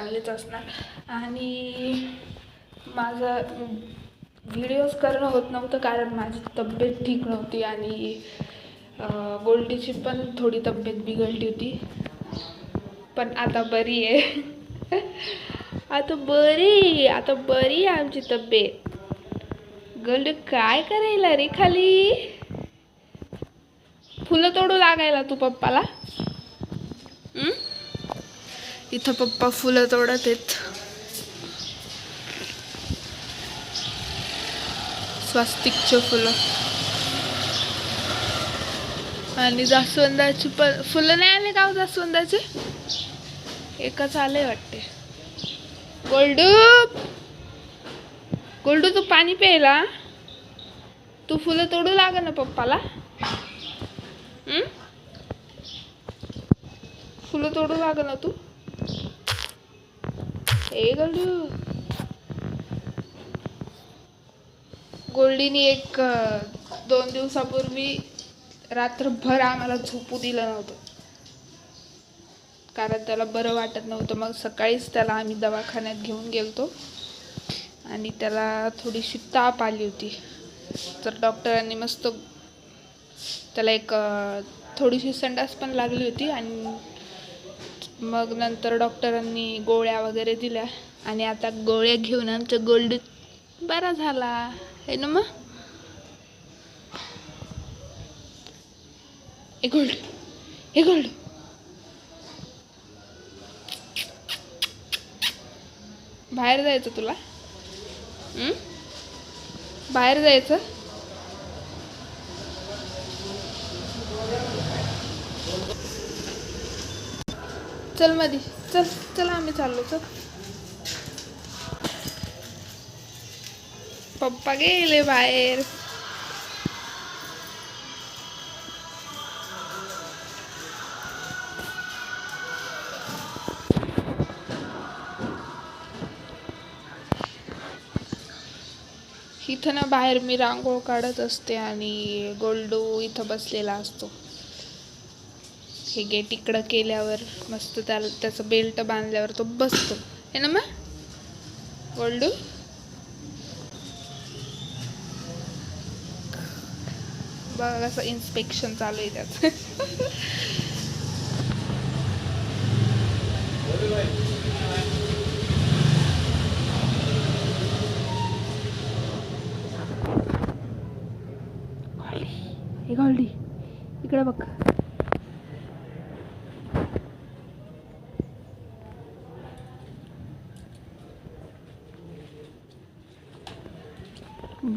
चाललेच असणार. आणि माझा व्हिडिओज करणं होत नव्हतं कारण माझी तब्येत ठीक नव्हती आणि गोल्डीची पण थोडी तब्येत बिघडली होती. पण आता बरी आहे. आता बरी आहे आमची तब्येत. गोल्डी काय करायला रे खाली? फुलं तोडू लागायला तू पप्पाला? इथं पप्पा फुलं तोडत आहेत. स्वस्तिकचे फुलं आणि जास्वंदाची पण फुलं नाही आले का जास्वंदाचे? एकच आले वाटते. गोल्डू तू पाणी प्यायला? तू फुलं तोडू लागा ना पप्पाला. फुलं तोडू लागा ना तू. ए गोल्डू. गोल्डीने 1-2 दिवसापूर्वी रात्रभर आम्हाला झोपू दिलं नव्हतं कारण त्याला बरं वाटत नव्हतं. मग सकाळीच त्याला आम्ही दवाखान्यात घेऊन गेलतो आणि त्याला थोडीशी ताप आली होती. तर डॉक्टरांनी मस्त त्याला थोडीशी संडास पण लागली होती आणि मग नंतर डॉक्टरांनी गोळ्या वगैरे दिल्या आणि आता गोळ्या घेऊन आमचा गोल्डू बरा झाला आहे ना. मग हे गोल्डू बाहेर जायचं तुला? बाहेर जायचं? चल मधी चल आम्ही चाललो. चल पप्पा गेले बाहेर. इथं ना बाहेर मी रांगोळ काढत असते आणि गोल्डू इथं बसलेला असतो. हे गेट इकडं केल्यावर मस्त त्याचं बेल्ट बांधल्यावर तो बसतो है ना. मग गोल्डू बघा कसं इन्स्पेक्शन चालू आहे त्याचं. हे गोल्डी इकडे बघ.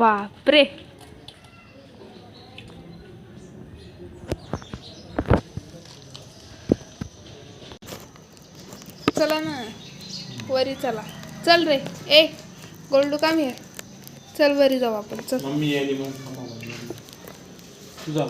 बापरे. चला ना वरी चला. चल रे ए गोल्डू काम आहे. चल वरी जाऊ आपण. चल मम्मी आली मग तुझा